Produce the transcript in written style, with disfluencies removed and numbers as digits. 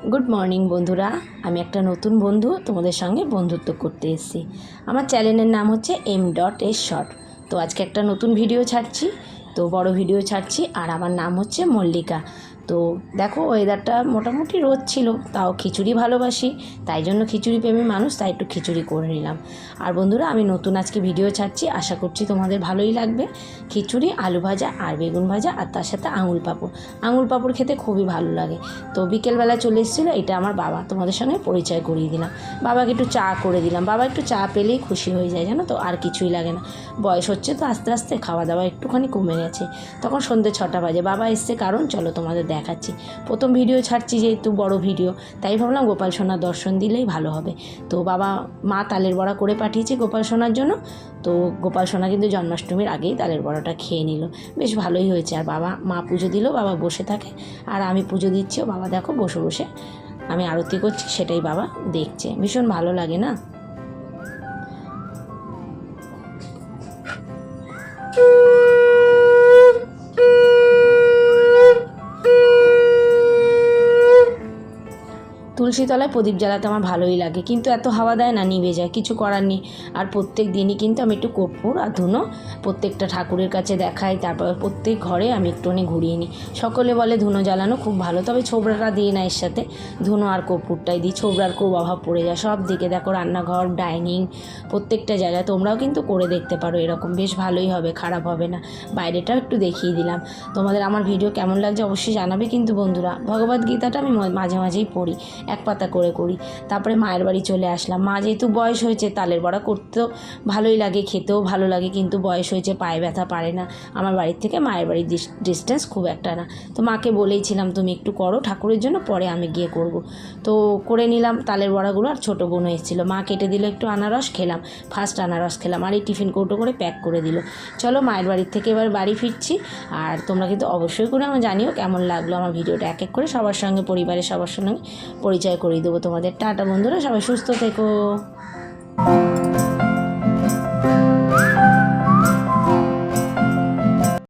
Good morning বন্ধুরা, আমি একটা নতুন বন্ধু তোমাদের সঙ্গে বন্ধুত্ব করতে এসেছি। আমার চ্যানেলের নাম হচ্ছে m.s শর্ট। তো আজকে একটা নতুন ভিডিও ছাড়ছি, তো বড় ভিডিও ছাড়ছি। আর আমার নাম হচ্ছে মল্লিকা। তো দেখো ওয়েদারটা মোটামুটি রোদ ছিল, তাও খিচুড়ি ভালোবাসি, তাই জন্য খিচুড়ি প্রেমী মানুষ, তাই একটু খিচুড়ি করে নিলাম। আর বন্ধুরা, আমি নতুন আজকে ভিডিও ছাড়ছি, আশা করছি তোমাদের ভালোই লাগবে। খিচুড়ি, আলু ভাজা আর বেগুন ভাজা, আর তার সাথে আঙুর পাঁপড়। আঙুর পাঁপড় খেতে খুবই ভালো লাগে। তো বিকেলবেলা চলে এসেছিলো, এটা আমার বাবা, তোমাদের সঙ্গে পরিচয় করিয়ে দিলাম। বাবাকে একটু চা করে দিলাম, বাবা একটু চা পেলেই খুশি হয়ে যায়, জানো তো, আর কিছুই লাগে না। বয়স হচ্ছে তো আস্তে আস্তে, খাওয়া দাওয়া একটুখানি কমে গেছে। তখন সন্ধ্যে 6টা বাজে, বাবা এসছে, কারণ চলো তোমাদের দেখাচ্ছি। প্রথম ভিডিও ছাড়ছি যেহেতু, বড় ভিডিও, তাই ভাবলাম গোপাল সোনার দর্শন দিলেই ভালো হবে। তো বাবা মা তালের বড়া করে পাঠিয়েছে গোপাল সোনার জন্য। তো গোপাল সোনা কিন্তু জন্মাষ্টমীর আগেই তালের বড়াটা খেয়ে নিল, বেশ ভালোই হয়েছে। আর বাবা মা পুজো দিল, বাবা বসে থাকে, আর আমি পুজো দিচ্ছিও, বাবা দেখো বসে বসে আমি আরতি করছি, সেটাই বাবা দেখছে। ভীষণ ভালো লাগে না? তুলসীতলায় প্রদীপ জ্বালাতে আমার ভালোই লাগে, কিন্তু এত হাওয়া দেয় না, নিভে যায়, কিছু করার নেই। আর প্রত্যেক দিনই কিন্তু আমি একটু কর্পূর আর ধুনো প্রত্যেকটা ঠাকুরের কাছে দেখাই, তারপর প্রত্যেক ঘরে আমি একটুখানি ঘুরিয়ে নিই। সকলে বলে ধুনো জ্বালানো খুব ভালো, তবে ছোবড়াটা দিই না এর সাথে, ধুনো আর কর্পূরটাই দিই। ছোবড়ার খুব অভাব পড়ে যায় সব দিকে, দেখো রান্নাঘর, ডাইনিং, প্রত্যেকটা জায়গায়। তোমরাও কিন্তু করে দেখতে পারো এরকম, বেশ ভালোই হবে, খারাপ হবে না। বাইরেটাও একটু দেখিয়ে দিলাম তোমাদের। আমার ভিডিও কেমন লাগছে অবশ্যই জানাবে কিন্তু বন্ধুরা। ভগবদ্গীতাটা আমি মাঝে মাঝেই পড়ি, এক পাতা করে করি। তারপরে মায়ের বাড়ি চলে আসলাম। মা যেহেতু বয়স হয়েছে, তালের বড়া করতেও ভালোই লাগে, খেতেও ভালো লাগে, কিন্তু বয়স হয়েছে, পায়ে ব্যথা, পারে না। আমার বাড়ির থেকে মায়ের বাড়ির ডিস্টেন্স খুব একটা না। তো মাকে বলেইছিলাম তুমি একটু করো ঠাকুরের জন্য, পরে আমি গিয়ে করব। তো করে নিলাম তালের বড়াগুলো। আর ছোটো বোন এসেছিলো, মা কেটে দিল একটু আনারস, খেলাম। ফার্স্ট আনারস খেলাম, আর এই টিফিন কৌটো করে প্যাক করে দিল। চলো মায়ের বাড়ির থেকে এবার বাড়ি ফিরছি। আর তোমরা কিন্তু অবশ্যই করে আমার জানিও কেমন লাগলো আমার ভিডিওটা। এক এক করে সবার সঙ্গে, পরিবারের সবার সঙ্গে পরিচয় করিয়ে দেবো তোমাদের। টাটা বন্ধুরা, সবাই সুস্থ থেকো।